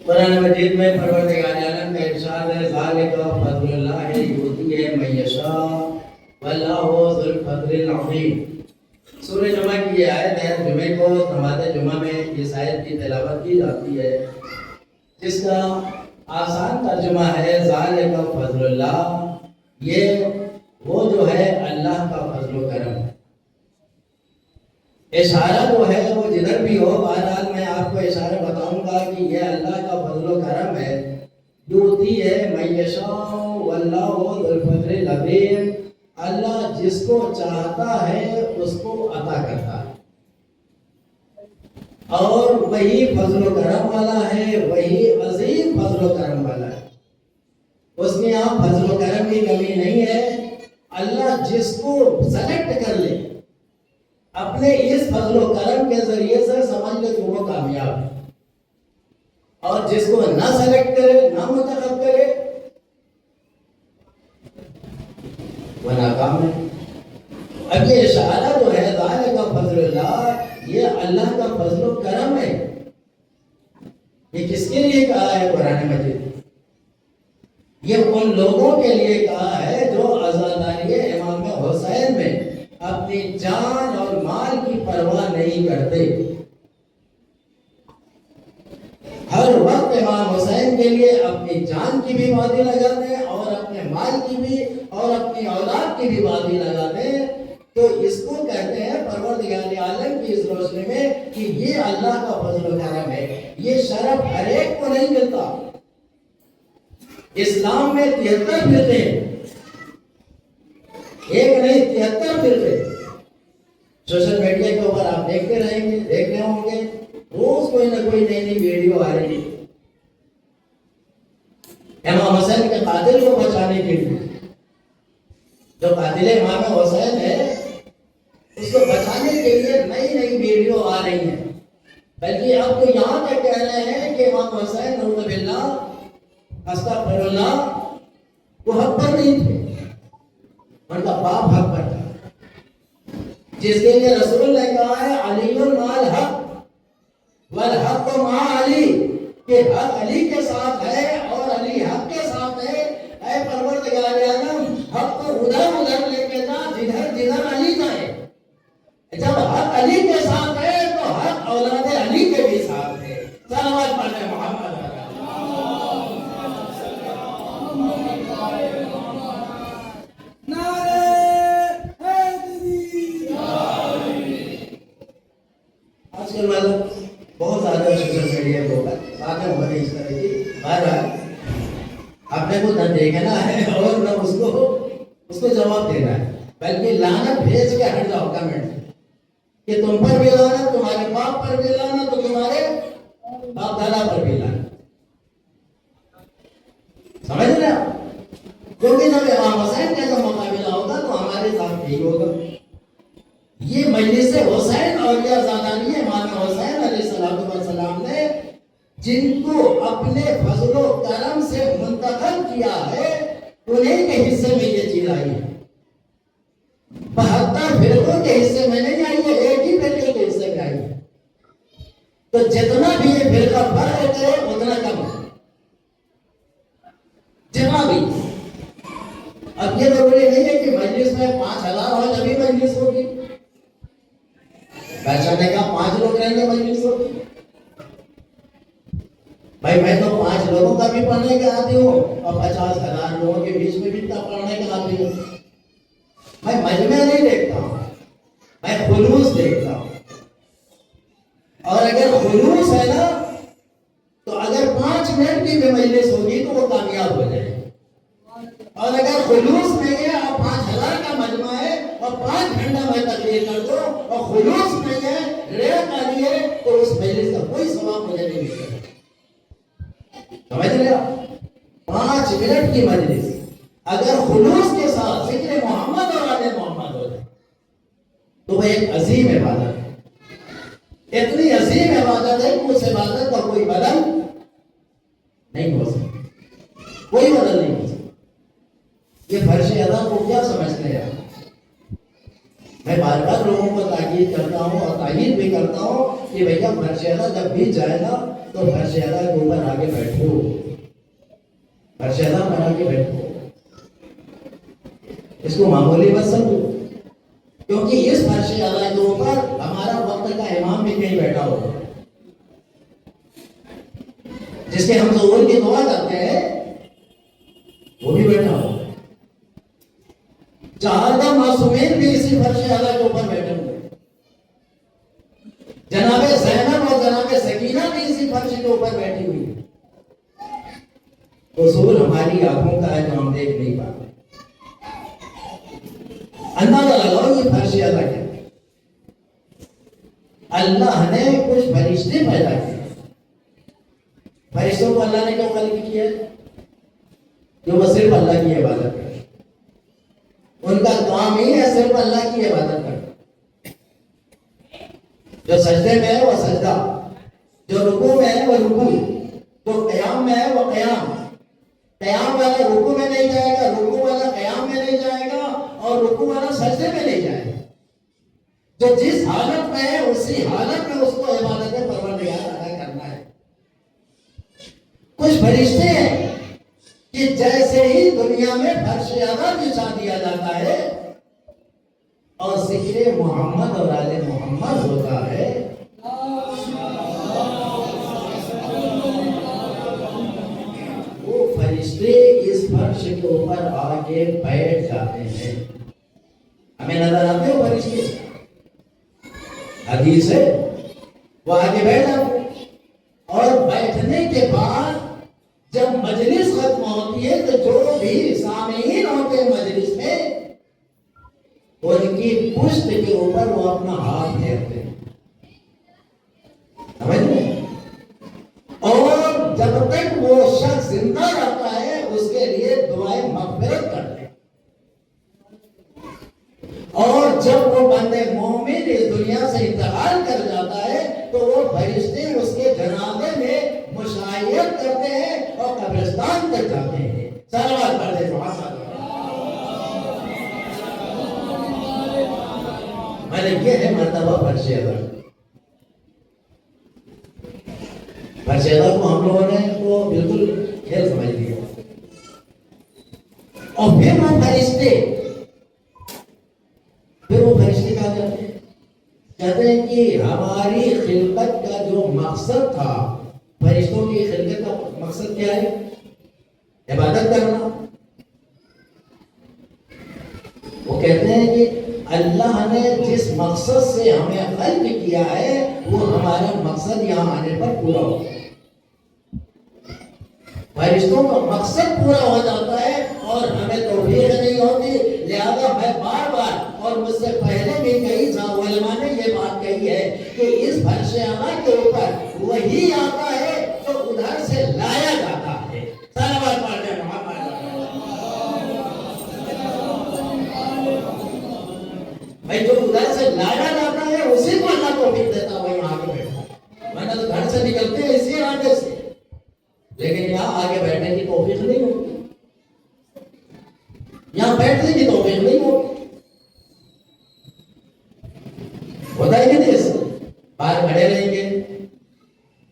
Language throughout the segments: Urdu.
قرآن مجید میں پروردگار عالم کا ارشاد ہے ذالک فضل اللہ یؤتیہ من یشاء واللہ ذو الفضل العظیم۔ سورہ جمعہ کی یہ آیت ہے، جمعہ کو نماز جمعہ میں اس آیت کی تلاوت کی جاتی ہے، جس کا آسان ترجمہ ہے ذالک فضل اللہ، یہ وہ جو ہے اللہ کا فضل و کرم ہے۔ اشارہ جو ہے وہ جدھر بھی ہو، بہرحال میں آپ کو اشارہ بتاؤں گا کہ یہ اللہ کا فضل و کرم ہے، یؤتی ہے من یشاء واللہ ذو الفضل العظیم، اللہ جس کو چاہتا ہے اس کو عطا کرتا ہے، اور وہی فضل و کرم والا ہے، وہی عظیم فضل و کرم والا ہے۔ اس میں یہاں فضل و کرم کی کمی نہیں ہے، اللہ جس کو سلیکٹ کر لے اپنے اس فضل و کرم کے ذریعے سے، سمجھ لے کہ وہ کامیاب ہے، اور جس کو نہ سلیکٹ کرے، نہ منتخب کرے، وہ ناکام ہے۔ اب یہ اشارہ جو ہے ذالک کا فضل اللہ، یہ اللہ کا فضل و کرم ہے۔ یہ کس کے لیے کہا ہے قرآن مجید؟ یہ ان لوگوں کے لیے کہا ہے جو عزاداری امام حسین میں اپنی جان اور مال کی پرواہ نہیں کرتے، ہر وقت امام حسین کے لیے اپنی جان کی بھی بازی لگا دیں اور اپنے مال کی بھی اور اپنی اولاد کی بھی بازی لگا دیں، تو اس کو کہتے ہیں پروردگار عالم کی اس روشنی میں کہ یہ اللہ کا فضل و کرم ہے۔ یہ شرف ہر ایک کو نہیں ملتا۔ اسلام میں 73 فرقے، ایک نہیں 73 فرقے، سوشل میڈیا کے اوپر آپ دیکھتے رہیں گے، دیکھ رہے ہوں گے، روز کوئی نہ کوئی نئی نئی ویڈیو آ رہی ہے امام حسین کے قاتل کو بچانے کے لیے۔ جو قاتل امام حسین ہے اس کو بچانے کے لیے نئی نئی ویڈیو آ رہی ہیں، بلکہ اب تو یہاں تک کہہ رہے ہیں کہ امام حسین نعوذ باللہ استغفر اللہ وہ حق پر نہیں تھے، ان کا باپ حق پر تھا، جس کے لیے رسول نے کہا ہے علی مع الحق والحق مع علی، کہ حق علی کے ساتھ ہے اور علی حق کے ساتھ ہے۔ اے پروردگار عالم، حق کو ادھر ادھر لے کے جا جدھر جدھر علی جائے۔ جب حق علی کے ساتھ ہے تو حق اولاد علی کے بھی ساتھ ہے۔ صلوات پڑھیں محمد۔ آج کل مطلب بہت زیادہ سوشل میڈیا کے اوپر باتیں ہو رہی اس طرح کی، بہرحال آپ نے کو نہ دیکھنا ہے اور نہ اس کو جواب دینا ہے، بلکہ لعنت بھیج کے ہٹ جاؤ کمنٹ کہ تم پر بھی لعنت، تمہارے باپ پر بھی لعنت، تو تمہارے باپ دادا پر بھی لعنت۔ سمجھ رہے آپ؟ کیونکہ جب امام حسین کا جب مقابلہ ہوگا تو ہمارے ساتھ یہی ہوگا۔ یہ مجلس حسین اولیاء زادانی امام حسین علیہ السلام نے جن کو اپنے فضل و کرم سے منتخب کیا ہے، انہیں کے حصے میں یہ چیز آئی ہے۔ 72 فرقوں کے حصے میں نہیں آئی ہے، ایک ہی فرقے کے حصے میں آئی ہے۔ تو جتنا بھی یہ فرقہ فرق کرے اتنا کم ہے، جتنا بھی۔ اب یہ ضروری نہیں ہے کہ مجلس میں 5000 ہو جبھی مجلس ہوگی، پہچانے کا 5 لوگ رہیں گے مجلس ہوگی۔ بھائی میں تو 5 لوگوں کا بھی پڑھنے کا عادی ہوں اور 50,000 لوگوں کے بیچ میں بھی پڑھنے کا عادی ہوں۔ میں مجمع نہیں دیکھتا ہوں، میں خلوص دیکھتا ہوں، اور اگر خلوص ہے نا تو اگر 5 منٹ کی بھی مجلس ہوگی تو وہ کامیاب ہو جائے گی، اور اگر خلوص نہیں ہے اور 5000 کا مجمع ہے اور 5 گھنٹہ میں تقریر کر دو اور خلوص نہیں ہے، ریاء کاری ہے، تو اس مجلس کا کوئی ثواب مجھے نہیں ملے گا۔ سمجھ رہے آپ؟ 5 منٹ کی مجلس اگر خلوص کے ساتھ ذکر محمد اور آل محمد ہو جائے تو وہ ایک عظیم عبادت ہے، اتنی عظیم عبادت ہے کہ اس عبادت کا کوئی بدل نہیں ہو سکتا، کوئی بدل نہیں ہو سکتا۔ یہ فرش ادا کو کیا سمجھتے ہیں آپ؟ میں بار بار لوگوں کو تاکید کرتا ہوں اور تاکید بھی کرتا ہوں کہ بھیا فرش اعلیٰ جب بھی جائے گا تو فرش اعلیٰ کے اوپر آگے بیٹھو، فرش اعلیٰ پر آگے بیٹھو، اس کو معمولی مت سمجھو، کیونکہ اس فرش اعلیٰ کے اوپر ہمارا وقت کا امام بھی کہیں بیٹھا ہوگا، جس کے ہم ظہور کی دعا کرتے ہیں وہ بھی بیٹھا ہوگا، چہارہ معصومین بھی اسی فرش اعلیٰ کے اوپر بیٹھے ہوئے، جناب زینب اور جناب سکینہ بھی اسی فرش کے اوپر بیٹھی ہوئی ہے۔ قصور ہماری آنکھوں کا ہے جو ہم دیکھ نہیں پاتے۔ اندازہ لگاؤ یہ فرش اعلیٰ کیا ہے؟ اللہ نے کچھ فرشتے پیدا کیے۔ فرشتوں کو اللہ نے کیوں خلق کیا ہے؟ کہ وہ صرف اللہ کی عبادت کرے، ان کا کام ہی ہے صرف اللہ کی عبادت کرنا۔ جو سجدے میں ہے وہ سجدہ، جو رکوع میں ہے وہ رکوع، جو قیام میں ہے وہ قیام۔ قیام والا رکوع میں نہیں جائے گا، رکوع والا قیام میں نہیں جائے گا، اور رکوع والا سجدے میں نہیں جائے گا۔ جو جس حالت میں ہے اسی حالت میں اس کو عبادت پروردگار ادا کرنا ہے۔ کچھ فرشتے ہیں کہ جیسے ہی دنیا میں فرش اعلیٰ بچھا دیا جاتا ہے اور ذکر محمد اور آل محمد ہوتا ہے، وہ فرشتے اس فرش کے اوپر آ کے بیٹھ جاتے ہیں۔ ہمیں نظر آتے ہو فرشتے؟ حدیث ہے وہ آگے بیٹھ جاتے ہیں، اور بیٹھنے کے بعد جب مجلس ختم ہوتی ہے تو جو بھی سامعین ہوتے ہیں مجلس میں ان کی پشت کے اوپر وہ اپنا ہاتھ پھیرتے ہیں، سمجھ لیں؟ اور جب تک وہ شخص زندہ رہتا ہے اس کے لیے دعائیں مغفرت کرتے ہیں، اور جب وہ بندے مومن اس دنیا سے انتقال کر جاتا ہے تو وہ فرشتے اس کے جنازے میں مشاہدت کرتے ہیں اور قبرستان تک جاتے ہیں۔ صلوات پڑھ دیں محمد۔ یہ ہے مرتبہ فرش اعلیٰ۔ فرش اعلیٰ کو ہم لوگوں نے وہ بالکل کھیل سمجھ لیا، اور پھر وہ فرشتے کہا کرتے ہیں، کہتے ہیں کہ ہماری خلقت کا جو مقصد تھا، فرشتوں کی خلقت کا مقصد کیا ہے؟ عبادت کرنا۔ وہ کہتے ہیں کہ اللہ نے جس مقصد سے ہمیں خلق کیا ہے وہ ہمارا مقصد یہاں آنے پر پورا ہو گیا۔ فرشتوں کا مقصد پورا ہو جاتا ہے اور ہمیں توفیق نہیں ہوتی، لہذا میں بار بار اور مجھ سے پہلے بھی کئی علماء نے یہ بات کہی ہے کہ اس فرش اعلیٰ کے اوپر وہی آتا ہے جو ادھر سے لایا جاتا ہے۔ صلوات پڑھ دیں محمد۔ بھائی جو ادھر سے لایا جاتا ہے اسی کو اللہ توفیق دیتا ہے، وہی آگے بیٹھتا ہے، ورنہ تو گھر سے نکلتے ہیں اسی راستے سے، لیکن یہاں آگے بیٹھنے کی توفیق نہیں ہوتی، یہاں بیٹھنے کی توفیق نہیں ہوتی۔ ہوتا ہے کہ نہیں؟ باہر کھڑے رہیں گے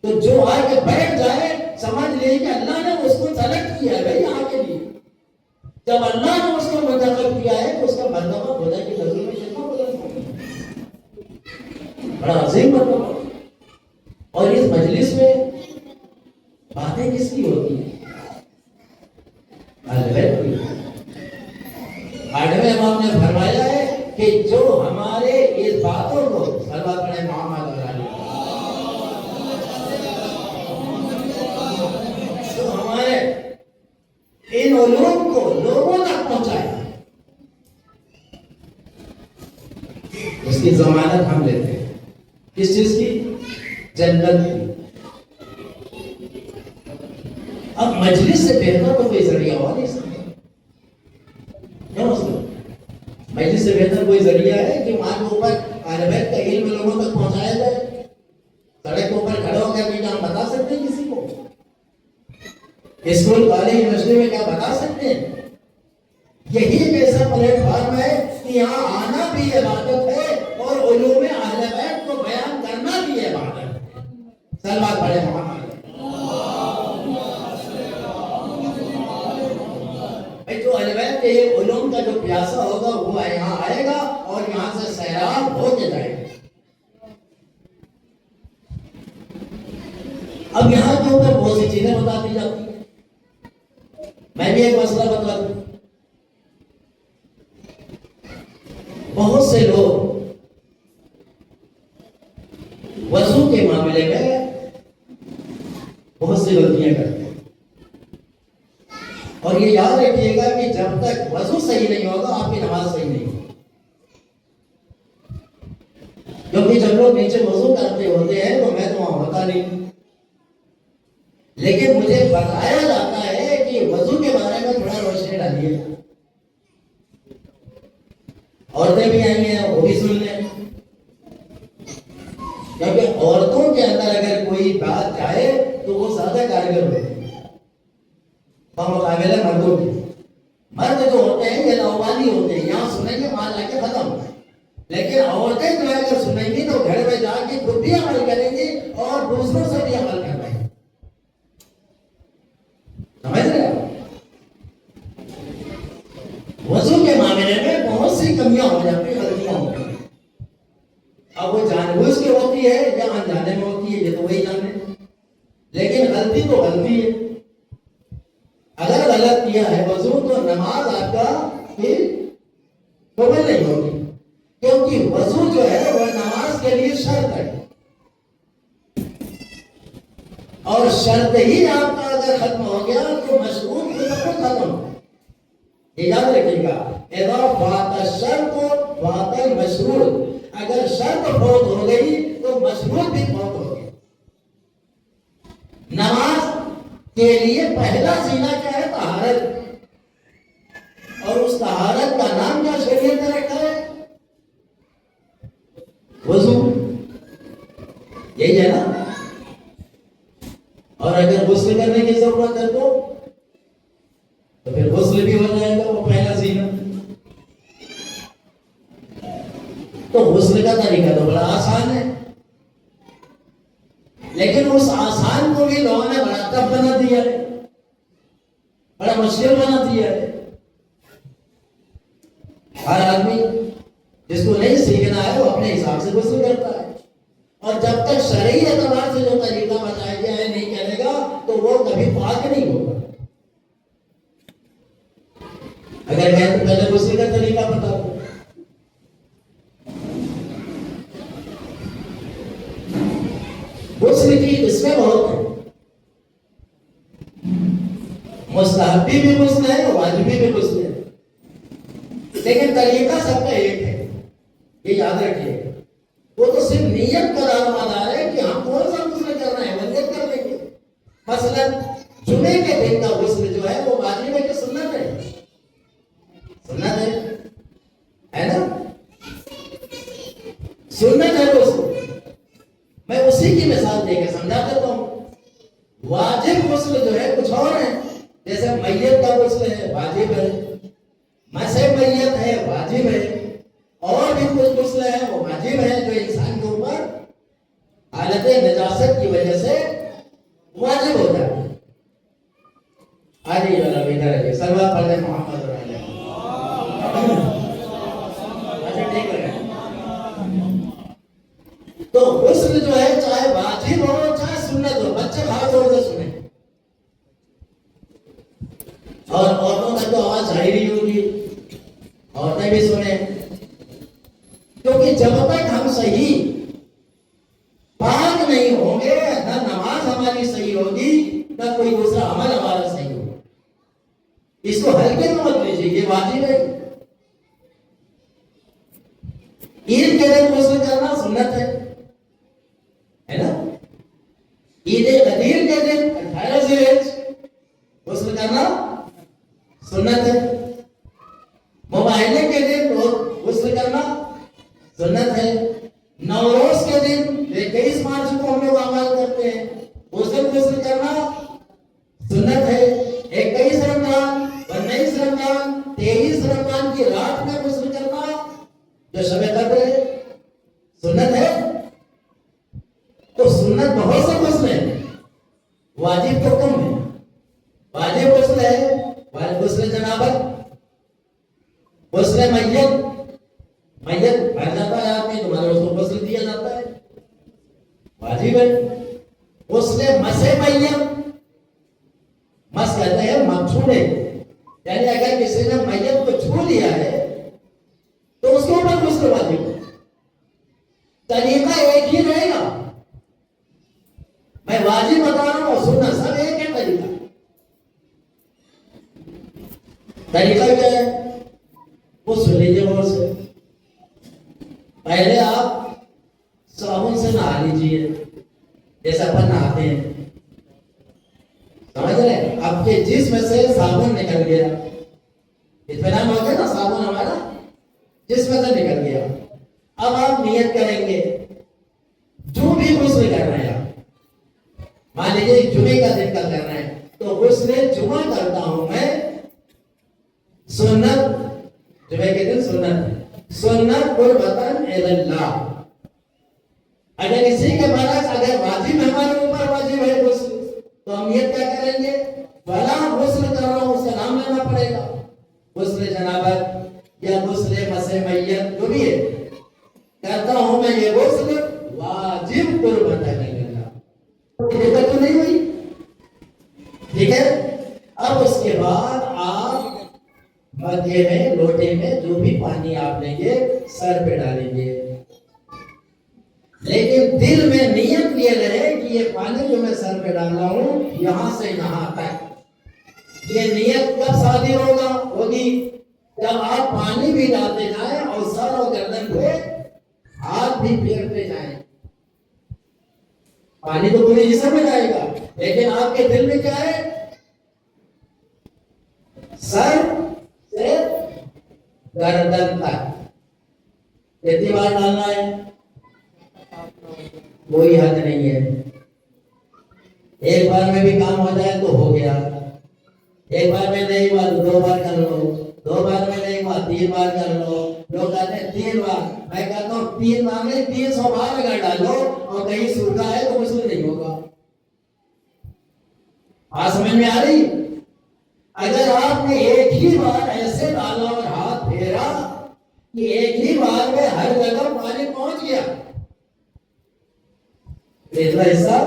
تو جو آ کے بیٹھ جائے سمجھ لیں کہ اللہ نے اس کو سلیکٹ کیا ہے بھائی یہاں کے لیے۔ جب اللہ نے اس کو منتخب کیا ہے تو اس کا مرتبہ خدا کی نظر میں کتنا بڑا عظیم مرتبہ۔ اور اس مجلس میں باتیں کس کی ہوتی ہیں؟ آٹھویں امام نے فرمایا ہے کہ جو ہمارے اس باتوں کو صلوات پڑھیں محمد اور علی، جو ہمارے ان علوم کو لوگوں تک پہنچائے اس کی ضمانت ہم لیتے ہیں۔ کس چیز کی؟ جنت کی۔ اب مجلس سے بہتر تو کوئی ذریعہ ہوا نہیں سکتا، کیوں مسئلہ؟ مجلس سے بہتر کوئی ذریعہ ہے کہ وہاں کے اوپر اہل بیت کا علم لوگوں تک پہنچایا جائے؟ سڑک کے اوپر کھڑے ہو کر ہم بتا سکتے ہیں کسی کو؟ اسکول کالج یونیورسٹی میں کیا بتا سکتے ہیں؟ یہی ایک ایسا پلیٹ فارم ہے یہاں آنا بھی عبادت ہے اور علوم اہل بیت کو بیان کرنا بھی عبادت ہے. صلوات پڑھے محمد. جو اہل بیت کے علوم کا جو پیاسا ہوگا وہ یہاں آئے گا اور یہاں سے سیراب ہو کے جائے گا. اب یہاں کے اوپر بہت سی چیزیں بتاتی جاتی ہیں. میں بھی ایک مسئلہ بتا دوں. بہت سے لوگ وضو کے معاملے میں بہت سی غلطیاں کرتے ہیں اور یہ یاد رکھیے گا کہ جب تک وضو صحیح نہیں ہوگا آپ کی نماز صحیح نہیں ہوگی. کیونکہ جب لوگ نیچے وضو کرتے ہوتے ہیں تو میں تو وہاں ہوتا نہیں، لیکن مجھے بتایا جاتا ہے کہ وضو کے بارے میں تھوڑا روشنی ڈالیے. عورتیں بھی آئی ہیں وہ بھی سن لیں، کیونکہ عورتوں کے اندر اگر کوئی بات جائے تو وہ زیادہ کارگر ہوتے ہیں بمقابلہ مردوں کے. مرد جو ہوتے ہیں یہ لاوالی ہوتے ہیں، یہاں سنیں گے وہاں لا کے ختم. لیکن عورتیں جو ہے اگر سنیں گی تو گھر میں جا کے خود بھی عمل کریں گی اور دوسروں سے بھی عمل کروائیں گی. سمجھ رہے ہیں؟ وضو کے معاملے میں بہت سی کمیاں ہو جاتی ہیں، غلطیاں ہوتی ہیں. اب وہ جان بوجھ کے ہوتی ہے یا انجانے میں ہوتی ہے یہ تو وہی جانے، لیکن غلطی تو غلطی ہے. اگر غلط کیا ہے وضو تو نماز آپ کا پھر قبول نہیں ہوگی، کیونکہ وضو جو ہے وہ نماز کے لیے شرط ہے اور شرط ہی آپ کا اگر ختم ہو گیا تو مشروط خود ختم. یہ یاد رکھیے گا، اذا فات الشرط فات المشروط. اگر شرط فوت ہو گئی تو مشروط بھی فوت ہو گئی. نماز کے لیے پہلا زینہ کیا ہے؟ طہارت. اور اس طہارت کا نام کیا شریعت نے رکھا ہے؟ وضو. یہی ہے نا. اور اگر غسل کرنے کی ضرورت ہے تو پھر غسل بھی ہو جائے گا، وہ پہلا زینہ. تو غسل کا طریقہ تو بڑا آسان ہے، لیکن اس آسان کو بھی لوگوں نے بڑا ٹف بنا دیا ہے، بڑا مشکل بنا دیا ہے. ہر آدمی جس کو نہیں سیکھنا ہے وہ اپنے حساب سے غسل کرتا ہے، اور جب تک شرعی اعتبار سے جو طریقہ بتایا گیا ہے نہیں کرے گا تو وہ کبھی پاک نہیں ہوگا. اگر میں تو پہلے غسل کا طریقہ بتا دوں. غسل کی قسمیں بہت ہیں، مستحبی بھی غسل ہے، واجبی بھی غسل ہے، لیکن طریقہ سب کا ایک ہے. یہ یاد رکھیے. وہ تو صرف نیت کا دار ہے کہ ہم کون سا غسل کرنا ہے وہ نیت کر لیں گے. مثلا جمعے کے دن کا غسل جو ہے وہ واجب ہے کہ سنت ہے؟ سنت ہے نا. سنت ہے غسل. میں اسی کی مثال دے کے سمجھا دیتا ہوں. واجب غسل جو ہے کچھ اور ہے، جیسے میت کا غسل ہے واجب ہے، مسح میت ہے واجب ہے، اور بھی کچھ غسل ہے وہ واجب ہے جو انسان کے اوپر حالت نجاست کی وجہ سے واجب ہوتا ہے. آجیے جناب ادھر آئیے. صلوات پڑھیں محمد رسول اللہ. اچھا ٹھیک ہے. تو غسل جو ہے چاہے واجب ہو چاہے سنت ہو، بچے خاص طور سے سنیں اور عورتوں تک تو آواز جا ہی نہیں ہوگی، عورتیں بھی سنیں. کیونکہ جب تک ہم صحیح پاک نہیں ہوں گے نہ نماز ہماری صحیح ہوگی نہ کوئی دوسرا عمل ہمارا صحیح ہوگا. اس کو ہلکے میں مت لیجیے، یہ واجب ہے. عید کے دن غسل کرنا سنت ہے نا. عید غدیر کے دن 18 ذی الحجہ غسل کرنا سنت ہے. مباہلے کے دن غسل کرنا سنت ہے. نوروز کے دن 21 مارچ کو ہم لوگ عمل کرتے ہیں، اس دن غسل کرنا سنت ہے. 21 رمضان 19 رمضان 23 رمضان واجب تو کم ہے. واجب غسل ہے غسل جنابت، غسل میت. میت مر جاتا ہے آدمی تو اس کو غسل دیا جاتا ہے، واجب ہے. غسل مسے میت، مس کہتے ہیں چھونے، یعنی اگر کسی نے میت کو چھو لیا ہے تو اس کے اوپر غسل واجب ہے. طریقہ ایک ہی رہے گا. میں واجب بتا رہا ہوں، سننا سب ایک ہے. طریقہ کیا ہے وہ سن لیجیے غور سے. پہلے آپ صابن سے نہا لیجیے جیسے اپن نہاتے ہیں، سمجھ رہے؟ آپ کے جسم سے صابن نکل گیا، اطمینان ہو گیا نا، صابن ہمارا جسم سے نکل گیا. اب آپ نیت کریں گے جو بھی غسل کر رہے ہیں. آپ مان لیجیے جمعے کا دن کا کر رہے ہیں تو غسل جمعہ کرتا ہوں میں، سنت جمعے کے دن سنت قربتاً اللہ. اگر اسی کے برعکس اگر واجب ہمارے اوپر واجب ہے غسل تو ہم نیت کیا کریں گے؟ فلاں غسل کر رہا ہوں، اس کا نام لینا پڑے گا. غسل جنابت یا غسل مسح میت جو بھی ہے کرتا ہوں میں یہ غسل واجب قربتاً اللہ. دقت تو نہیں ہوئی؟ ٹھیک ہے. اب اس کے بعد آپ مدھے میں لوٹے میں جو بھی پانی آپ لیں گے سر پہ ڈالیں گے، لیکن دل میں نیت یہ رہے کہ یہ پانی جو میں سر پہ ڈال رہا ہوں یہاں سے یہاں تک. یہ نیت کب صادر ہوگی؟ جب آپ پانی بھی ڈالتے جائیں اور سر اور گردن پہ ہاتھ بھی پھیرتے جائیں. پانی تو پورے جسم میں جائے گا لیکن آپ کے دل میں کیا ہے؟ سر سے گردن تک کتنی بار ڈالنا ہے؟ کوئی حد نہیں ہے. ایک بار میں بھی کام ہو جائے تو ہو گیا، ایک بار میں نہیں ہوا تو 2 بار کر لو، 2 بار میں نہیں ہوا 3 بار کر لو. لوگ کہتے ہیں 3 بار، میں کہتا ہوں 3 بار میں 300 بار اگر ڈالو اور کہیں سوکھا ہے تو غسل نہیں ہوگا. آج سمجھ میں آ رہی؟ اگر آپ نے ایک ہی بار ایسے ڈالا اور ہاتھ پھیرا کہ ایک ہی بار میں ہر جگہ پانی پہنچ گیا، اتنا حصہ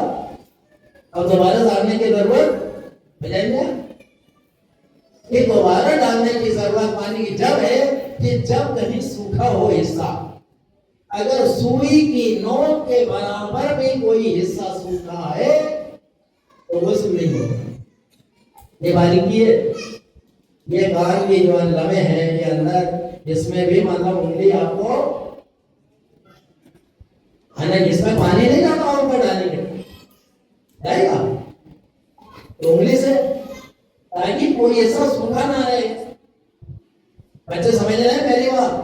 اب دوبارہ ڈالنے کی ضرورت بجائے کہ دوبارہ ڈالنے کی ضرورت پانی کی جب ہے کہ جب کہیں سوکھا ہو حصہ. اگر سوئی کی نوک کے برابر بھی کوئی حصہ سوکھا ہے تو غسل نہیں ہوگا. یہ باریکی ہے، یہ کار کی جو لمحے ہیں یہ اندر جس میں بھی مطلب انگلی آپ کو جس میں پانی نہیں جاتا اوپر ڈالیں گے جائے گا تو انگلی سے، تاکہ کوئی ایسا سوکھا نہ رہے. بچے سمجھ رہے ہیں؟ پہلی بار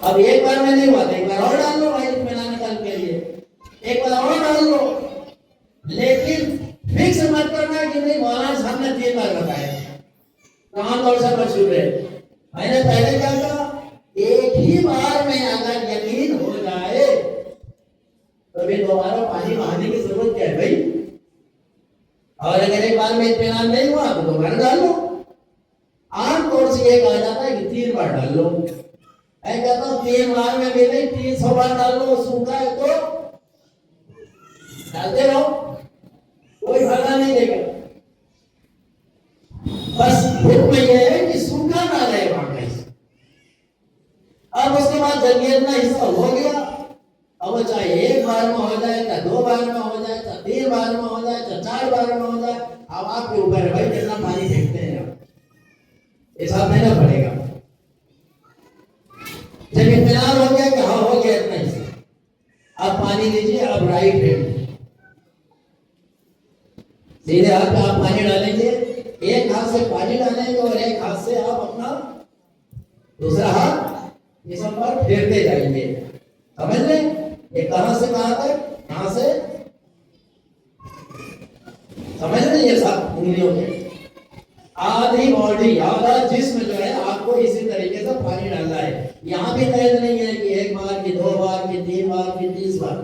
اب ایک بار میں نہیں ہوا تو ایک بار اور ڈال لو بھائی اطمینان نکال کے لیے، ایک بار اور ڈال لو. لیکن فکس مت کرنا کہ نہیں مولانا صاحب نے 3 بار بتایا، کہاں طور سے مشہور ہے. میں نے پہلے کیا کہا؟ ایک ہی بار میں اگر یقین ہو جائے تو بھی دوبارہ پانی بہانے کی ضرورت کیا ہے بھائی؟ اور اگر ایک بار میں اطمینان نہیں ہوا تو دوبارہ ڈال لو. عام طور سے یہ کہا جاتا ہے کہ 3 بار ڈال لو. میں کہتا ہوں 3 بار میں بھی نہیں 300 بار ڈال لو. سوکھا ہے تو ڈالتے رہو، کوئی فائدہ نہیں دے گا. بس حکم یہ ہے کہ سوکھا نہ رہے وہاں کا حصہ. اب اس کے بعد جب یہ اتنا حصہ ہو گیا، اب وہ چاہے 1 بار میں ہو جائے، چاہے 2 بار میں ہو جائے، چاہے 3 بار میں ہو جائے، چاہے 4 بار میں ہو جائے، اب آپ کے اوپر ہے بھائی کتنا پانی پھینکتے ہیں. حساب دینا پڑے گا. جب اطمینان ہو گیا کہ ہاں ہو گیا اتنا حصہ، اب پانی لیجیے. اب رائٹ ہینڈ سیدھے ہاتھ پہ آپ پانی ڈالیں گے، ایک ہاتھ سے پانی ڈالیں گے اور ایک ہاتھ سے آپ اپنا دوسرا ہاتھ جسم پر پھیرتے جائیں گے. سمجھ لیں یہ کہاں سے کہاں تک؟ کہاں سے سمجھ لیں یہ سب انگلیوں کے آدھی باڈی آدھا جسم جو ہے آپ کو اسی طریقے سے پانی ڈالنا ہے. یہاں بھی قید نہیں ہے کہ 1 بار کی 2 بار کی 3 بار کی 30 بار.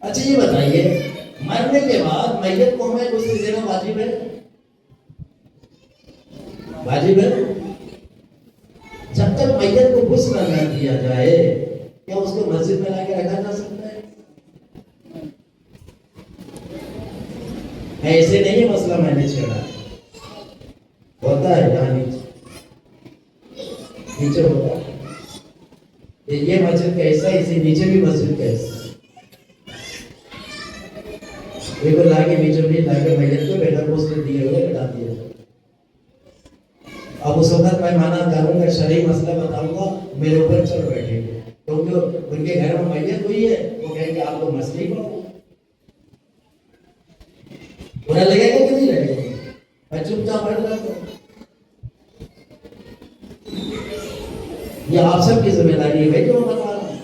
اچھا یہ بتائیے مرنے کے بعد میت کو ہمیں غسل دینا واجب ہے؟ واجب ہے؟ جب تک میت کو غسل نہ دیا جائے کیا اس کو مسجد میں لا کے رکھا جا سکتا ہے؟ ایسے نہیں مسئلہ میں نے چھیڑا، ہوتا ہے یہاں نیچے ہوتا ہے یہ مسجد کا حصہ، اسی نیچے بھی مسجد کا حصہ دیکھو لا کے بیچوں بھی لا کے میت کو بیٹا غسل دیے ہوئے بتا دیا۔ اب اس وقت میں مانا کروں گا، شرعی مسئلہ بتاؤں گا، میرے اوپر چل بیٹھے گے کیونکہ ان کے گھر میں میت ہوئی ہے، وہ کہیں گے آپ کو مسئلہ پڑھو، برا لگے گا کہ نہیں لگے گا؟ میں چپ چاپ بیٹھ جاتا ہوں۔ یہ آپ سب کی ذمہ داری ہے جو میں بتا رہا ہوں۔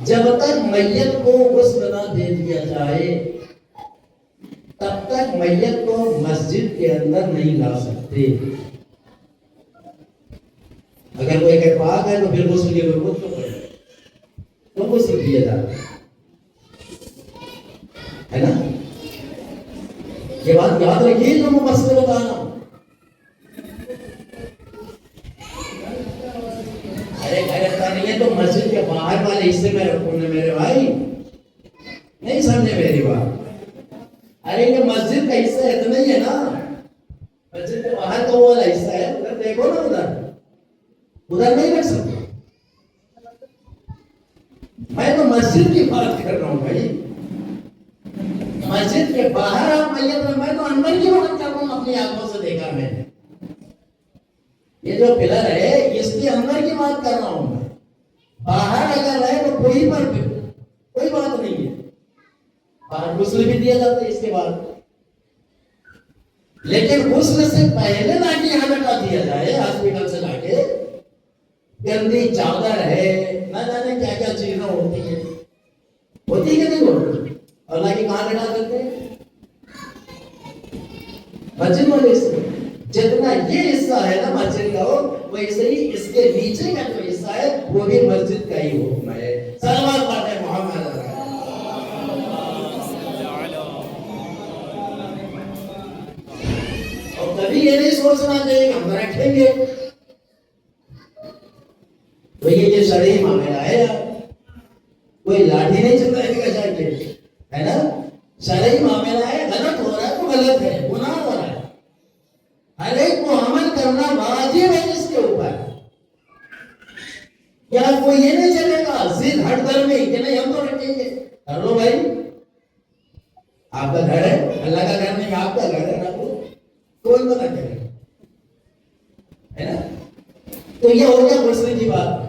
جب تک میت کو غسل نہ دے دیا جائے تب تک میت کو مسجد کے اندر نہیں لا سکتے۔ اگر کوئی کہ پاک ہے تو پھر غسل کی ضرورت تو پڑے تو غسل کیا جاتا ہے نا۔ یہ بات یاد رکھیے جو میں مسئلے بتا رہا ہوں۔ تو مسجد کے باہر والے حصے میں رکھوں نے میرے بھائی، نہیں سمجھے میری بات؟ ارے یہ مسجد کا حصہ اتنا ہی ہے نا، مسجد کے باہر تو وہ والا حصہ ہے، ادھر دیکھو نا، ادھر نہیں رکھ سکتے۔ میں تو مسجد کی بات کر رہا ہوں بھائی، مسجد کے باہر آپ میت میں تو اندر کی بات کر رہا ہوں، اپنی آنکھوں سے دیکھا میں نے۔ یہ جو پلر ہے اس کے اندر کی بات کر رہا ہوں میں، باہر اگر رہے تو کوئی بات نہیں ہے، باہر غسل بھی دیا جاتا ہے اس کے بعد، لیکن غسل سے پہلے لا کے یہاں لٹا دیا جائے ہاسپٹل سے لا کے، گندی چادر ہے، نہ جانے کیا کیا چیزیں ہوتی ہیں کہ نہیں ہوتی، اور لا کے کہاں لٹا دیتے ہیں؟ مسجد والے حصے۔ جتنا یہ حصہ ہے نا مسجد کا ویسے ہی اس کے نیچے کا جو حصہ ہے وہ بھی مسجد کا ہی حکم ہے۔ صلوات پڑھیں محمد۔ اور کبھی یہ نہیں سوچنا چاہیے کہ ہم رکھیں گے تو یہ شرعی معاملہ ہے یار، کوئی لاٹھی نہیں چلائے گا جا کے، ہے نا، شرعی معاملہ ہے، غلط ہو رہا ہے تو غلط ہے، گناہ ہو رہا ہے، ہر ایک کو عمل کرنا واجب ہے اس کے اوپر۔ کیا کوئی یہ نہیں چلے گا ضد ہٹ در میں کہ نہیں ہم تو رکھیں گے؟ کر لو بھائی، آپ کا گھر ہے، اللہ کا گھر نہیں آپ کا گھر ہے، رکھ لو، کوئی تو نہ کرے، ہے نا۔ تو یہ ہو گیا غسل کی بات۔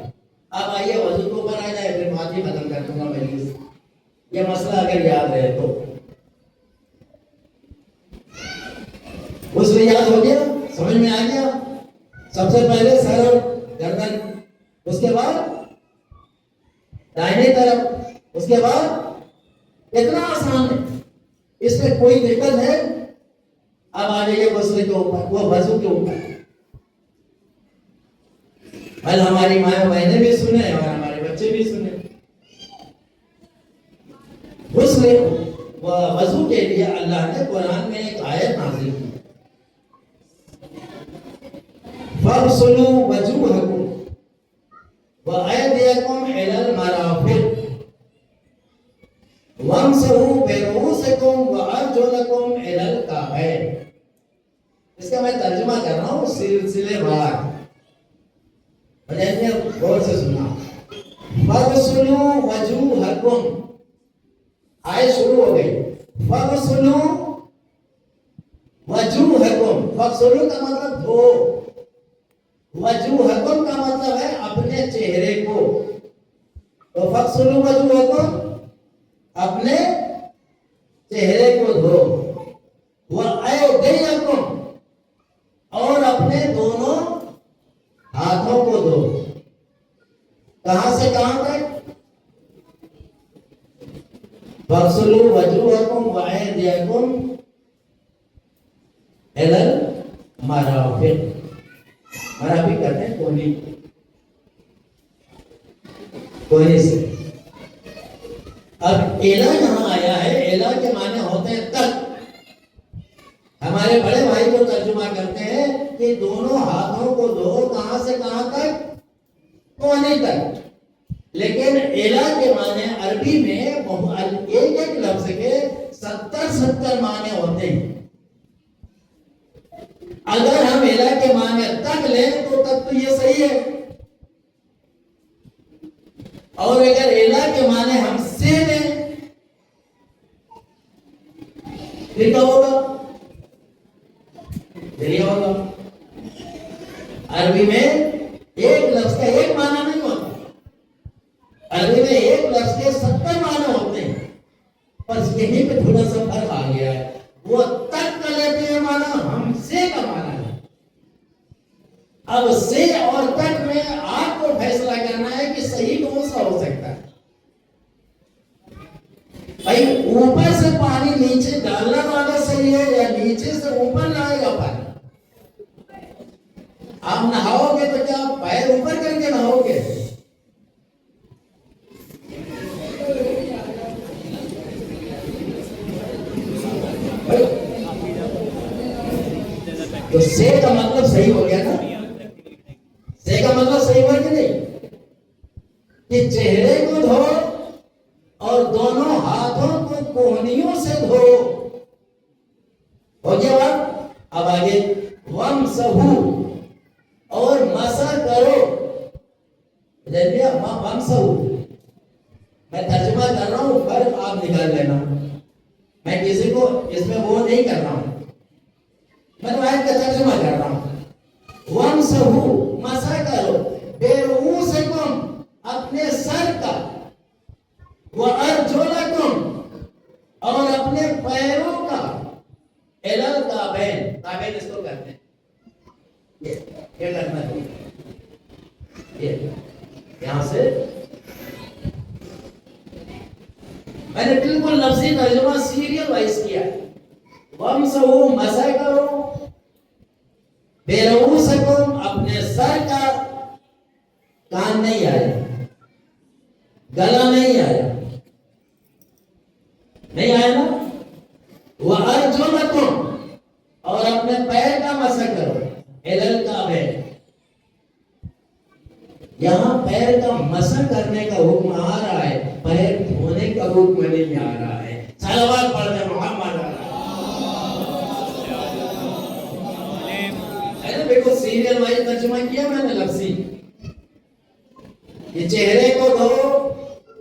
اب آئیے وضو کے اوپر آ جائے، پھر بات ہی ختم کر دوں گا مجلس، یہ مسئلہ اگر یاد رہے تو۔ غسل یاد ہو گیا، سمجھ میں آ گیا؟ سب سے پہلے سر اور گردن، اس کے بعد دائیں طرف، اس کے بعد، اتنا آسان ہے، اس میں کوئی دقت ہے؟ اب آ جائیے غسل کے اوپر، وہ وضو کے اوپر۔ بھائی ہماری ماں بہنیں بھی سنیں اور ہمارے بچے بھی سنیں، غسل وضو کے لیے اللہ نے قرآن میں ایک آیت نازل کی، فَاغْسِلُوا وُجُوهَكُمْ وَأَيْدِيَكُمْ إِلَى الْمَرَافِقِ وَامْسَحُوا بِرُؤُوسِكُمْ وَأَرْجُلَكُمْ إِلَى الْكَعْبَيْنِ۔ اس کا میں ترجمہ کر رہا ہوں سلسلے وار، مجھے غور سے سننا۔ فَاغْسِلُوا وُجُوهَكُمْ، آئے شروع ہو گئی، فَاغْسِلُوا وُجُوهَكُمْ، فَاغْسِلُوا کا مطلب دھو، وجوہکم کا مطلب ہے اپنے چہرے کو، تو فَاغْسِلُوا وُجُوهَكُمْ، اپنے چہرے کو دھو، وَأَيْدِيَكُمْ، اور اپنے دونوں ہاتھوں کو دھو۔ کہاں سے کہاں تک؟ فَاغْسِلُوا وُجُوهَكُمْ وَأَيْدِيَكُمْ إِلَى الْمَرَافِقِ، مرافق کہتے ہیں کونی سے، اب ایلا یہاں آیا ہے، ایلا کے معنی ہوتے ہیں تک. ہمارے بڑے بھائی کو ترجمہ کرتے ہیں کہ دونوں ہاتھوں کو دھو، کہاں سے کہاں تک؟ کونے تک. لیکن ایلا کے معنی عربی میں ایک ایک لفظ کے 70 معنی ہوتے ہیں. اگر ہم ایلا کے معنی تک لیں تو تک تو یہ صحیح ہے، اور اگر ایلا کے معنی ہم سے لیں پھر کیا ہوگا؟ یہ ہوگا عربی میں ایک لفظ کا ایک معنی نہیں ہوتا. عربی میں ایک لفظ کے 70 معنی ہوتے ہیں. بس یہیں پہ تھوڑا سا فرق آ گیا ہے. وہ تک کا لیتے ہیں معنی، ہم سے کا معنی ہے. اب سے اور تک میں آپ کو فیصلہ کرنا ہے کہ صحیح کون سا ہو سکتا ہے. بھائی اوپر سے پانی نیچے ڈالنا والا صحیح ہے یا نیچے سے اوپر لائے گا پانی؟ آپ نہاؤ گے تو کیا پیر اوپر کر کے نہاؤ گے؟ تو سے کا مطلب صحیح ہو گیا نا؟ سے کا مطلب صحیح ہوا کہ نہیں؟ کہ چہرے کو دھو اور دونوں ہاتھوں کو کوہنیوں سے دھو. ہو گیا بات؟ اب آگے وَمْسَحُ اور مسح کرو. وَمْسَحُ میں ترجمہ کر رہا ہوں، فرق آپ نکال لینا. میں کسی کو اس میں وہ نہیں کر رہا ہوں، میں تو آیت کا ترجمہ کر رہا ہوں. وَمْسَحُ مسح کرو بِرُؤُوسِکُم اپنے سر کا، وَأَرْجُلَکُم اور اپنے پیروں کا، إِلَى الْكَعْبَيْنِ کعبین اس کو کہتے ہیں. یہ کرنا ہے، یہاں سے میں نے بالکل لفظی ترجمہ سیریل وائز کیا ہے. وَمْسَحُ مسح کرو بِرُؤُوسِکُم اپنے سر کا. کان نہیں آیا، گلا نہیں آیا، نہیں آیا نا. وَأَرْجُلَکُم اور اپنے پیر کا مسح کرو إِلَى الْكَعْبَيْنِ. یہاں پیر کا مسح کرنے کا حکم آ رہا ہے، پیر دھونے کا حکم نہیں آ رہا ہے. صلوات پڑھ دیں محمد. دیکھو سیریل وائز ترجمہ کیا میں نے لفظی. یہ چہرے کو دھو،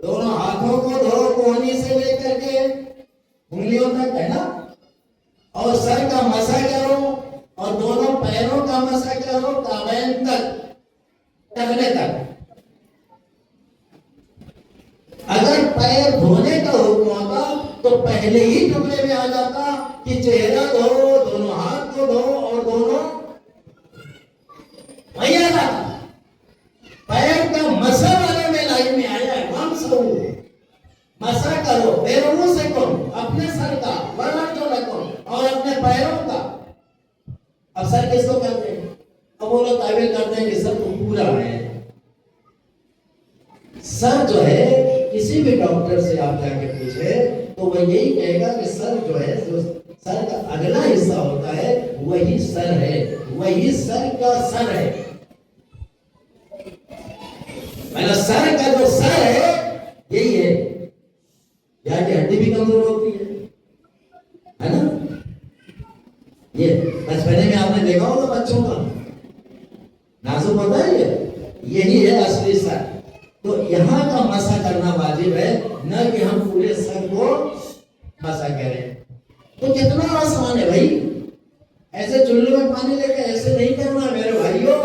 دونوں ہاتھوں کو دھو کوہنی سے لے کر کے انگلیوں تک ہے نا، اور سر کا مسح کرو اور دونوں پیروں کا مسح کرو کعبین تک، ٹخنے تک. اگر پیر دھونے کا حکم ہوتا تو پہلے ہی جملے میں آ جاتا کہ چہرہ دھو، دونوں ہاتھ کو دھو اور دونوں پیر کا مسح والے میں لائن میں آیا ہے. وَمْسَحُ مسح کرو بِرُؤُوسِکُم اپنے سر کا، وَأَرْجُلَکُم اور اپنے پیروں کا. اب سر کس کو کہتے ہیں؟ اب وہ لوگ تعبیر کرتے ہیں کہ سر تو پورا ہے. سر جو ہے کسی بھی ڈاکٹر سے آپ جا کے پوچھے تو وہ یہی کہے گا کہ سر جو ہے، جو سر کا اگلا حصہ ہوتا ہے وہی سر ہے، وہی سر کا سر ہے. سر کا جو سر ہے یہی ہے. یہاں کی ہڈی بھی کمزور ہوتی ہے نا. یہ بچپنے میں آپ نے دیکھا ہوگا بچوں کا نازک ہوتا ہے، یہی ہے اصلی سر. تو یہاں کا مسح کرنا واجب ہے، نہ کہ ہم پورے سر کو مسح کریں. تو کتنا آسان ہے بھائی. ایسے چلے میں پانی لے کے ایسے نہیں کرنا میرے بھائیوں،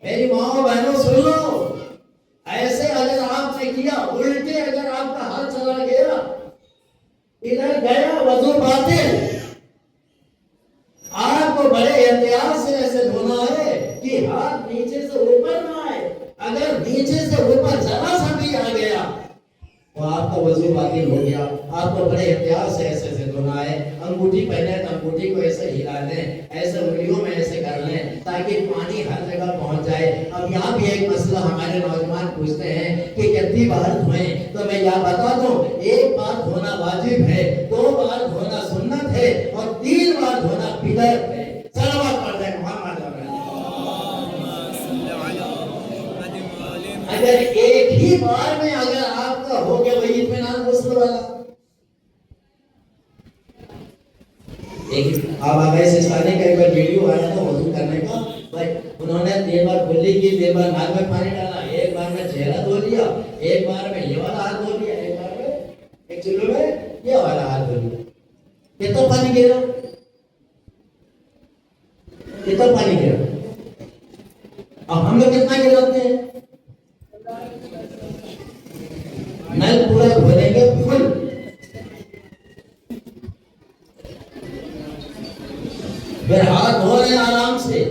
میری ماں بہنوں سن لو. ایسے اگر آپ نے کیا، الٹے اگر آپ کا ہاتھ چلا گیا، ادھر گیا، وضو باطل. آپ کو بڑے احتیاط سے ایسے دھونا ہے کہ ہاتھ نیچے سے اوپر نہ آئے. اگر نیچے سے اوپر ذرا سا بھی آ گیا وہ آپ کا وضو باطل ہو گیا. آپ کو بڑے احتیاط سے ایسے ایسے دھونا ہے. انگوٹھی پہنے تو انگوٹھی کو ایسے ہلا لیں, ایسے انگلیوں میں ایسے کر لیں تاکہ پانی ہر جگہ پہنچ جائے. اب یہاں بھی ایک مسئلہ ہمارے نوجوان پوچھتے ہیں کہ کتنی بار دھوئیں, تو میں یہ بتا دوں, ایک بار دھونا واجب ہے, 2 بار دھونا سنت ہے, اور 3 بار دھونا بدعت ہے. صلوات پڑھ دیں محمد. اگر ایک ہی بار میں اگر آپ کا ہو گیا وہی اطمینان غسل والا, آپ آگے سے سانے کا ایک بار ویڈیو آیا تھا وضو کرنے کا, بھائی انہوں نے 3 بار کھلی کی, 3 بار ناک میں پانی ڈالا, ایک بار میں چہرہ دھو لیا, ایک بار میں یہ والا ہاتھ دھو لیا, ایک بار میں ایک چلو میں یہ والا ہاتھ دھو لیا. کتنا پانی گرا, کتنا پانی گرا. اب ہم لوگ کتنا گراتے ہیں, نل پورا بھریں گے فل, پھر ہاتھ دھو رہے ہیں آرام سے,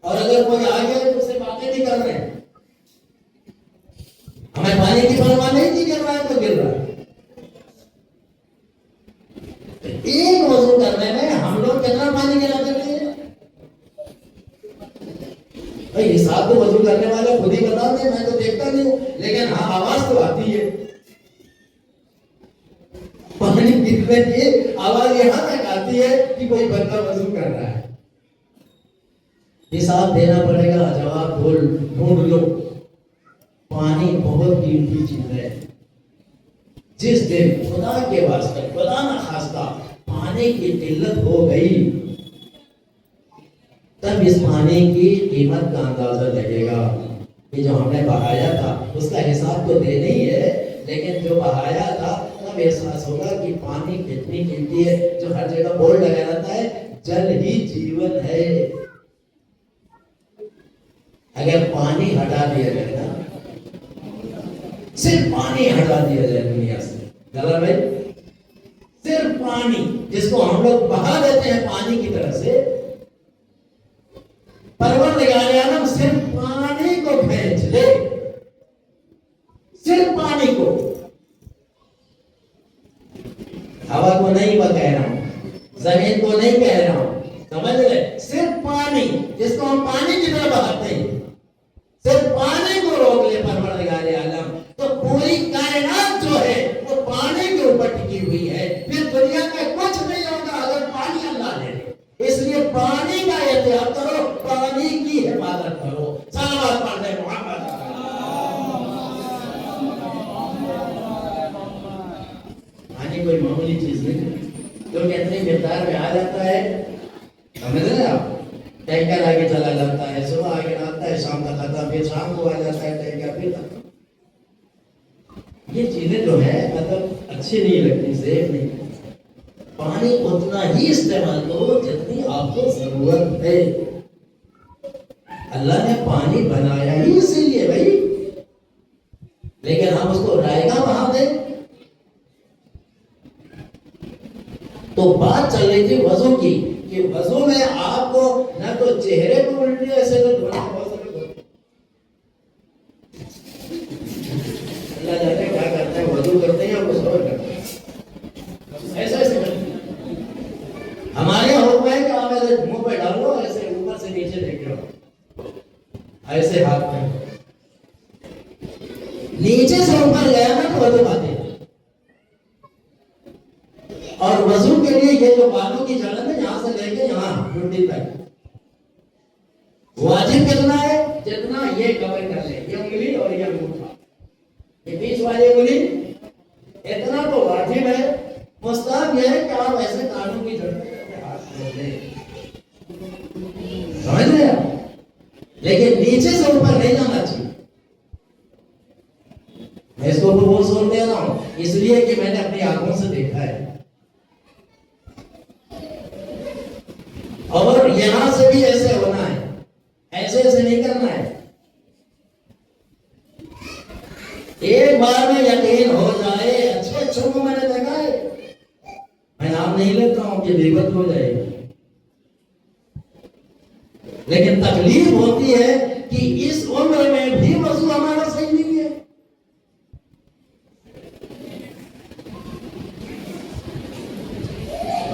اور اگر کوئی آ گیا تو اسے باتیں بھی کر رہے ہیں. ہمیں پانی کی پرواہ نہیں تھی, گر رہا ہے تو گر رہا ہے. ایک وضو کرنے میں ہم لوگ کتنا پانی گرا دیتے ہیں بھائی. حساب تو وضو کرنے والے خود ہی بتاتے ہیں, میں تو دیکھتا نہیں ہوں, لیکن ہاں آواز تو آتی ہے. پانی گرنے کی آواز یہاں تک آتی ہے کہ کوئی بندہ وضو کر رہا ہے. حساب دینا پڑے گا, جواب ڈھونڈ لو. پانی بہت قیمتی چیز ہے. جس دن خدا کے واسطے, خدا نہ خواستہ, پانی کی قلت ہو گئی, تب اس پانی کی قیمت کا اندازہ لگے گا کہ جو ہم نے بہایا تھا اس کا حساب تو دینا ہی ہے, لیکن جو بہایا تھا تب احساس ہوگا کہ پانی کتنی قیمتی ہے. جو ہر جگہ بورڈ لگا رہتا ہے جل ہی جیون ہے. اگر پانی ہٹا دیا جائے نا, صرف پانی ہٹا دیا جائے دنیا سے, ذرا بھائی صرف پانی جس کو ہم لوگ بہا دیتے ہیں پانی کی طرف سے, پروردگار عالم صرف پانی کو کھینچ لے, صرف پانی کو, ہوا کو نہیں میں کہہ رہا ہوں, زمین کو نہیں کہہ رہا ہوں, سمجھ رہے, صرف پانی جس کو ہم پانی کی طرف بہاتے ہیں, صرف پانی کو روک لے پروردگار عالم, تو پوری کائنات جو ہے وہ پانی کے اوپر ٹکی ہوئی ہے. پھر دنیا میں کچھ نہیں ہوگا اگر پانی اللہ دے. اس لیے پانی کا احتیاط کرو, پانی کی حفاظت کرو. صلوات پڑھ دیں محمد. پانی کوئی معمولی چیز نہیں جو کتنی مقدار میں آ جاتا ہے, سمجھ رہے آپ, ٹینکر آگے چلا جاتا ہے, صبح آگے آتا ہے, شام تک آتا ہے, پھر شام کو آ جاتا ہے ٹینکر, پھر یہ چیزیں جو ہے مطلب اچھی نہیں لگتی, سیف نہیں. پانی اتنا ہی استعمال کرو جتنی آپ کو ضرورت ہے. اللہ نے پانی بنایا ہی اسی لیے بھائی, لیکن ہم اس کو رائے گا وہاں دیں. تو بات چل رہی تھی وضو کی, کہ وضو میں آپ کو نہ تو چہرے کو الٹی ایسے تو دھونا, اللہ جانے کیا کرتے ہیں, وضو کرتے ہیں یا کچھ اور کرتے ہیں, ایسا ایسے کرتے ہیں. ہمارے یہاں حکم ہے کہ آپ ایسے منہ پہ ڈالو, ایسے اوپر سے نیچے دیکھ رہو, ایسے ہاتھ میں نیچے سے اوپر گیا نا تو وضو باتیں. اور وضو کے لیے یہ جو بالوں کی جگہ ہے یہاں سے لے کے یہاں ٹھنڈی تک, واجب کتنا ہے, جتنا یہ کور کر لے, یہ انگلی اور یہ انگوٹھا, یہ بیچ والی انگلی, اتنا تو واجب ہے. مستحب یہ ہے کہ آپ ایسے کانوں کی جڑ پہ ہاتھ دھو لیں, سمجھ رہے آپ, لیکن نیچے سے اوپر نہیں جانا چاہیے. میں اس کو بہت زور دے رہا ہوں اس لیے کہ میں نے اپنی آنکھوں سے دیکھا ہے. اور یہاں سے بھی ایسے ہونا ہے, ایسے ایسے نہیں کرنا ہے. ایک بار میں یقین ہو جائے, اچھے اچھوں کو میں نے دیکھا ہے, میں نام نہیں لیتا ہوں کہ غیبت ہو جائے گی, لیکن تکلیف ہوتی ہے کہ اس عمر میں بھی وضو ہمارا صحیح نہیں ہے.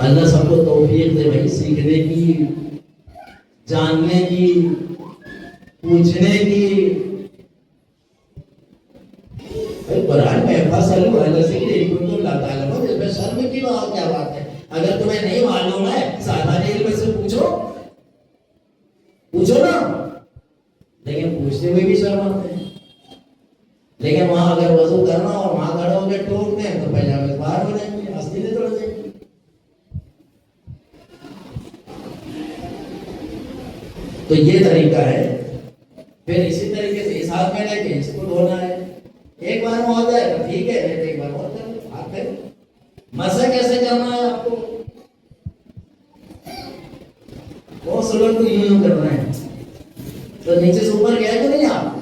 اللہ سب کو توفیق دے بھائی، سیکھنے کی، جاننے کی، پوچھنے کی. قرآن میں فصلوا اہل الذکر ان کنتم لا تعلمون، اس میں شرم کی بات کیا بات ہے؟ اگر تمہیں نہیں معلوم ہے صاحبان علم سے پوچھو نا. لیکن پوچھتے ہوئے بھی شرم آتے ہیں. لیکن وہاں اگر وضو کرنا اور وہاں کھڑے ہو کے ٹوک دیں تو پیجامے باہر ہو جائیں گے، آستینیں توڑ جائیں گے. تو یہ طریقہ ہے. پھر اسی طریقے سے اس ہاتھ میں لے کے اس کو دھونا ہے. ایک بار میں ہو جائے تو ٹھیک ہے، نہیں ایک بار اور کر لو. ہاتھ پہ مسح کیسے کرنا ہے آپ کو؟ وہ سلوٹ کو یوں کرنا ہے. تو نیچے سے اوپر گیا کہ نہیں آپ؟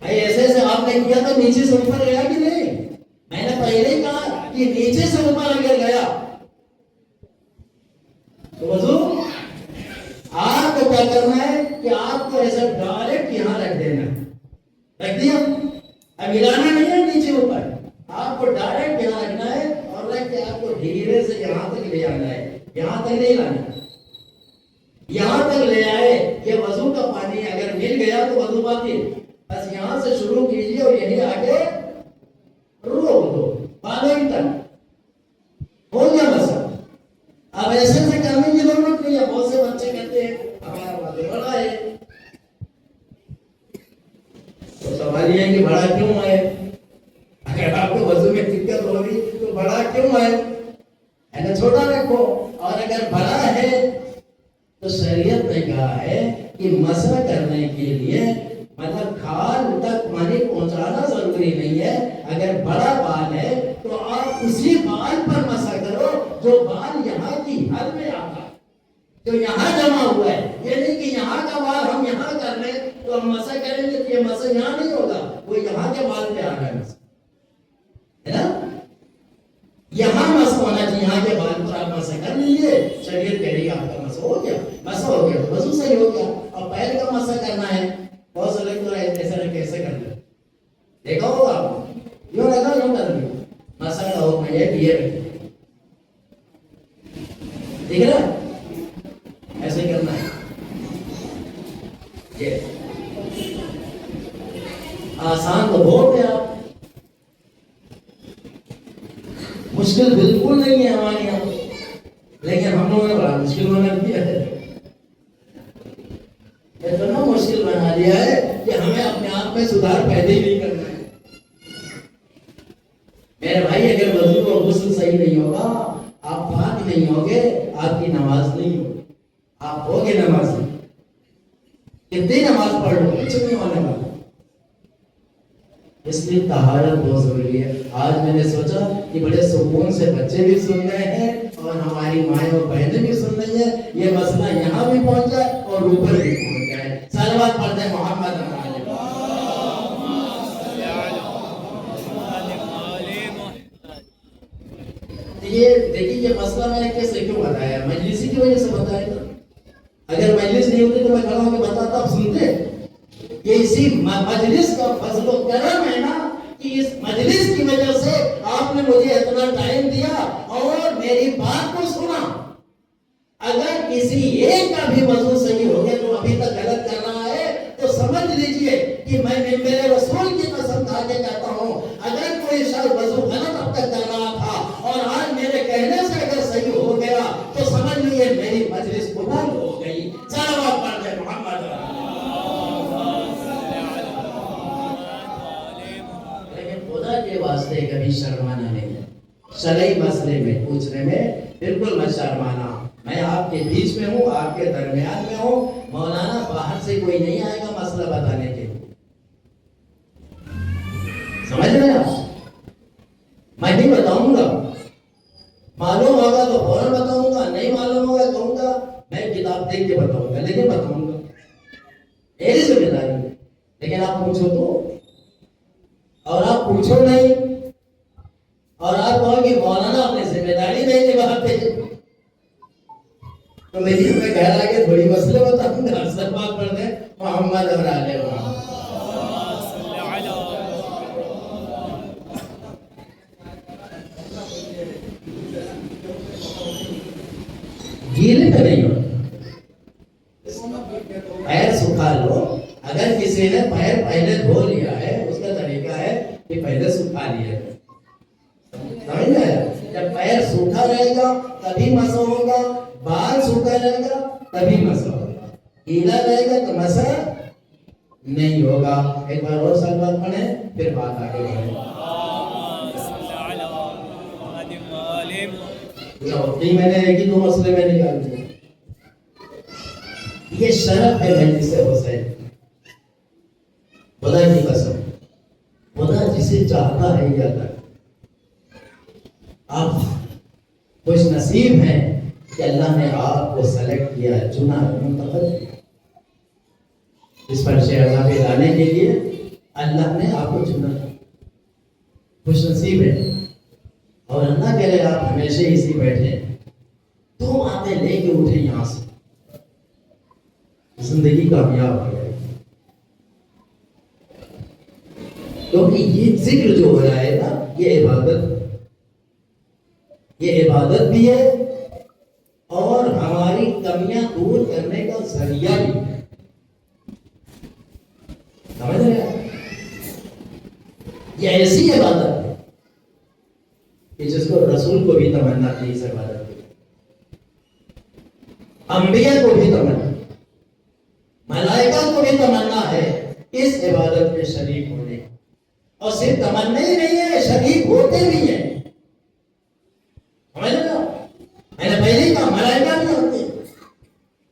ایسے ایسے آپ نے کیا تو نیچے سے اوپر گیا کہ نہیں؟ میں نے پہلے ہی کہا کہ نیچے سے اوپر اگر گیا تو وضو آپ کو کیا کرنا ہے کہ آپ کو ایسا ڈائریکٹ یہاں رکھ دینا ہے. رکھ دیا، اب ہلانا نہیں ہے نیچے اوپر، آپ کو ڈائریکٹ یہاں رکھنا ہے اور رکھ کے آپ کو دھیرے سے یہاں تک لے آنا ہے. یہاں تک نہیں لانا، یہاں تک لے آئے کہ وضو کا پانی اگر مل گیا تو وضو باطل. بس یہاں سے شروع کیجیے اور یہی آگے روک دو بالوں تک، ہو گیا مسئلہ. اب ایسے سے کرنے کی ضرورت نہیں ہے. بہت سے بچے کہتے ہیں ہمارا وضو بڑا ہے. تو سوال یہ ہے کہ بڑا کیوں ہے؟ اگر آپ کو وضو میں دقت ہو رہی تو بڑا کیوں ہے؟ چھوٹا رکھو. اور اگر بڑا ہے تو شریعت نے کہا ہے کہ مسح کرنے کے لیے مطلب کھال تک پانی پہنچانا ضروری نہیں ہے. اگر بڑا بال ہے تو آپ اسی بال پر مسح کرو جو بال یہاں کی حد میں آتا ہے، جو یہاں جمع ہوا ہے. یہ نہیں کہ یہاں کا بال ہم یہاں کر لیں تو ہم مسح کریں گے تو یہ مسح یہاں نہیں ہوگا، وہ یہاں کے بال پہ آ رہا ہے نا. یہاں مسح ہونا چاہیے، یہاں کے بال پر آپ مسح کر لیجیے. شریعت کہہ رہی ہے آپ کا مسح ہو گیا. مسح ہو گیا تو وضو صحیح ہو گیا. اور پیر کا مسح کرنا ہے. بہت سے لوگ تو ایسا کیسے کر لیں، دیکھا ہوگا آپ یوں لگا یوں کر لیں. مسح کا حکم یہ کہ یہ ٹھیک ہے نا، ایسے کرنا ہے. یہ آسان تو بہت ہے، آپ مشکل بالکل نہیں ہے ہمارے یہاں، لیکن ہم لوگوں نے بڑا مشکل بنا دیا ہے. اتنا مشکل بنا دیا ہے کہ ہمیں اپنے آپ میں سدھار پیدا ہی نہیں کرنا ہے. میرے بھائی اگر وضو اور غسل صحیح نہیں ہوگا، آپ پاک نہیں ہوگے، آپ کی نماز نہیں ہوگی. آپ ہوگے نمازی، کتنی نماز پڑھ لو کچھ نہیں ہونے والا. اس لیے طہارت بہت ضروری ہے. آج میں نے سوچا کہ بڑے سکون سے بچے بھی سن رہے ہیں اور ہماری مائیں اور بہنیں بھی سن رہی ہیں. یہ مسئلہ یہاں بھی پہنچ جائے اور اوپر بھی پہنچ جائے. صلوات پڑھتے ہیں محمد. یہ دیکھیے یہ مسئلہ میں نے کیسے کیوں بتایا، مجلسی کی وجہ سے بتایا تھا. اگر مجلس نہیں ہوتی تو میں کھڑا ہو کے بتاتا، آپ سنتے. یہ اسی مجلس کا فضل و کرم ہے نا کہ اس مجلس کی وجہ سے آپ نے مجھے اتنا ٹائم دیا اور میری بات کو سنا. اگر کسی ایک کا بھی وضو صحیح ہو گیا تو ابھی تک غلط کر رہا ہے تو سمجھ لیجئے کہ میں میرے رسول کی قسم کھا کے کہتا ہوں، اگر کوئی شخص وضو غلط اب تک کر رہا تھا اور آج میرے کہنے سے اگر صحیح ہو گیا تو سمجھ لیجئے میری مجلس قبول ہو گئی. صلوات پڑھتے محمد. کے واسطے کبھی شرمانا نہیں ہے. شرعی مسئلے میں پوچھنے میں بالکل مت شرمانا. میں آپ کے بیچ میں ہوں، آپ کے درمیان میں ہوں. مولانا باہر سے کوئی نہیں آئے گا مسئلہ بتانے کے لیے. سمجھ رہے ہیں آپ؟ میں نہیں بتاؤں گا. معلوم ہوگا تو فوراً بتاؤں گا، نہیں معلوم ہوگا کہوں گا میں کتاب دیکھ کے بتاؤں گا، لیکن بتاؤں گا. میری ذمہ داری ہے. لیکن آپ پوچھو تو، اور آپ پوچھو نہیں اور آپ کہو کہ مولانا اپنی ذمہ داری نہیں نبھاتے تو میری میں گھر آ کے تھوڑی مسئلے بتاؤں گا. سب بات پڑھتے ہیں محمد اور آلہ محمد. گیلے میں نہیں ہوتا. پیر سکھا لو. اگر کسی نے پیر پہلے دھو لیا ہے اس کا طریقہ ہے کہ پہلے سکھا لیا. سمجھ میں آیا؟ جب پیر سوکھا رہے گا تبھی مسح ہوگا, بال سوکھا رہے گا تبھی مسح ہوگا. گیلا رہے گا تو مسح نہیں ہوگا. ایک بار اور سلوات پڑھیں پھر بات آگے بڑھیں. میں نے ایک ہی دو مسئلے میں نکال دیا. یہ شرف ہے مجلس حسین. خدا کی قسم, خدا جسے چاہتا ہے یہ اللہ. آپ خوش نصیب ہیں کہ اللہ نے آپ کو سلیکٹ کیا, چنا, منتخب کیا. اس پر شہزا پہ لانے کے لیے اللہ نے آپ کو چنا. خوش نصیب ہے. اور اللہ کرے آپ ہمیشہ اسی بیٹھے, 2 باتیں لے کے اٹھے یہاں سے, زندگی کامیاب ہو جائے گی. کیونکہ یہ ذکر جو ہو رہا ہے نا, یہ عبادت بھی ہے اور ہماری کمیاں دور کرنے کا ذریعہ بھی ہے. سمجھ رہے ہیں؟ یہ ایسی عبادت ہے کہ جس کو رسول کو بھی تمنا تھی اس عبادت کی, انبیاء کو بھی تمنا, ملائکہ کو بھی تمنا ہے اس عبادت میں شریک ہونے. اور صرف تمنا ہی نہیں ہے, شریک ہوتے بھی ہیں. سمجھ رہے ہو؟ میں نے پہلے ہی کہا ملائکہ بھی آتے ہیں,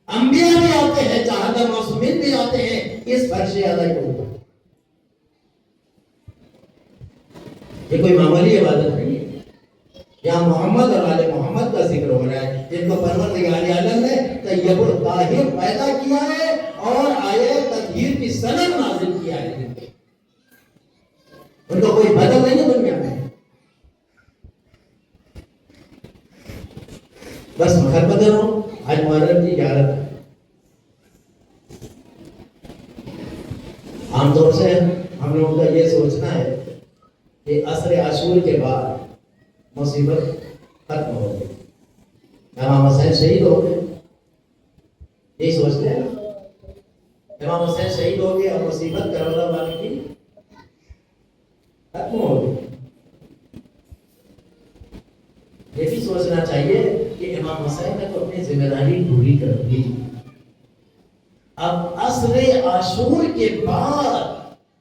انبیاء بھی آتے ہیں, چاہتا معصومین بھی آتے ہیں اس فرش ادا کے اوپر. یہ کوئی معمولی عبادت نہیں ہے. یہاں محمد اور آل محمد کا ذکر ہو رہا ہے, جن کو پروردگار عالم نے طیب الطاہر پیدا کیا ہے اور آیت تطہیر کی سند نازل کیا ہے. ان کو کوئی بدل نہیں ہے دنیا میں. بس محبت کرو. آج محرم کی 11 ہے. عام طور سے ہم لوگوں کا یہ سوچنا ہے کہ عصر عاشور کے بعد مصیبت ختم ہو گئی, امام حسین شہید ہو گئے. یہی سوچتے ہیں نا, امام حسین شہید ہو گئے اور مصیبت کربلا والے کی ختم ہو گئی. یہ بھی سوچنا چاہیے کہ امام حسین نے تو اپنی ذمہ داری پوری کر دی. اب عصر عاشور کے بعد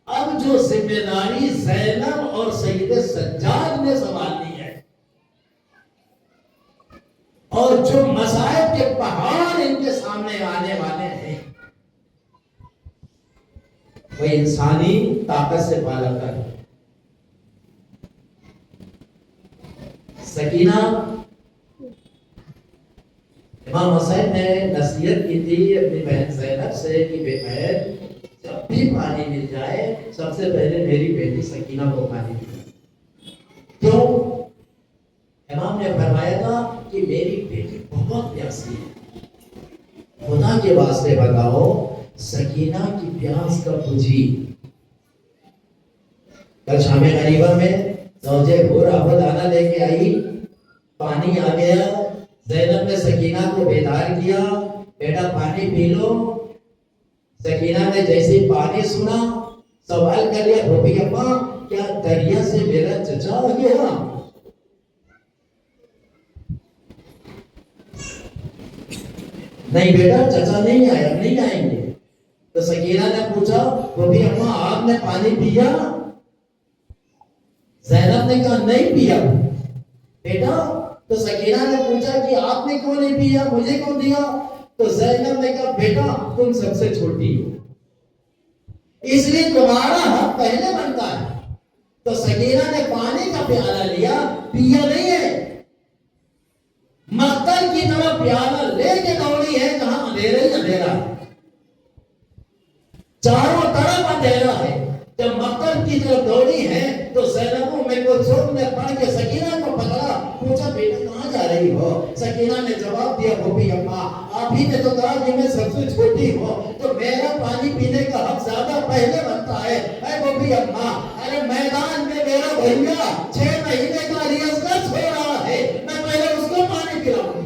اب جو ذمہ داری زینب اور سید سجاد نے سنبھالنی ہے, اور جو مصائب کے پہاڑ ان کے سامنے آنے والے ہیں, وہ انسانی طاقت سے بالاتر ہے. سکینہ, امام حسین نے نصیحت کی تھی اپنی بہن زینب سے کہ بے بہن جب بھی پانی مل جائے سب سے پہلے میری بیٹی سکینہ کو پانی دے. کیوں؟ امام نے فرمایا تھا کہ میری بیٹی بہت پیاسی ہے, خدا کے واسطے بتاؤ سکینہ کی پیاس کب بجھی. کل شام غریبہ میں زوجہ بھور آبادانہ لے کے آئی, پانی آ گیا, زینب نے سکینہ کو بیدار کیا, بیٹا پانی پی لو. سکینہ نے جیسے پانی سنا سوال کر لیا, بھوپی اماں کیا دریا سے میرا چچا آ گیا؟ نہیں بیٹا چچا نہیں آیا, نہیں آئیں گے. تو سکینہ نے پوچھا بھوپی اماں آپ نے پانی پیا؟ زینب نے کہا نہیں پیا. بیٹا تو سکینہ نے پوچھا کہ آپ نے کیوں نہیں پیا, مجھے کیوں دیا؟ تو زینب نے کہا بیٹا تم سب سے چھوٹی ہو اس لیے تمہارا حق پہلے بنتا ہے. تو سکینہ نے پانی کا پیالہ لیا, پیا نہیں ہے, مقتل کی طرف پیالہ لے کے دوڑی ہے جہاں اندھیرا ہی اندھیرا ہے, چاروں طرف اندھیرا ہے. جب مقتل کی طرف دوڑی ہے تو زینب میں کلثوم نے پڑھ کے سکینہ کو پکڑا, پوچھا بیٹا کہاں جا رہی ہو؟ سکینہ نے جواب دیا بھوپی اماں آپ ہی نے تو کہا کہ میں سب سے چھوٹی ہوں تو میرا پانی پینے کا حق زیادہ پہلے بنتا ہے. اے بھوپی اماں, ارے میدان میں میرا بھیا 6 مہینے کا ریاض کر سو رہا ہے, میں پہلے اس کو پانی پلاؤں.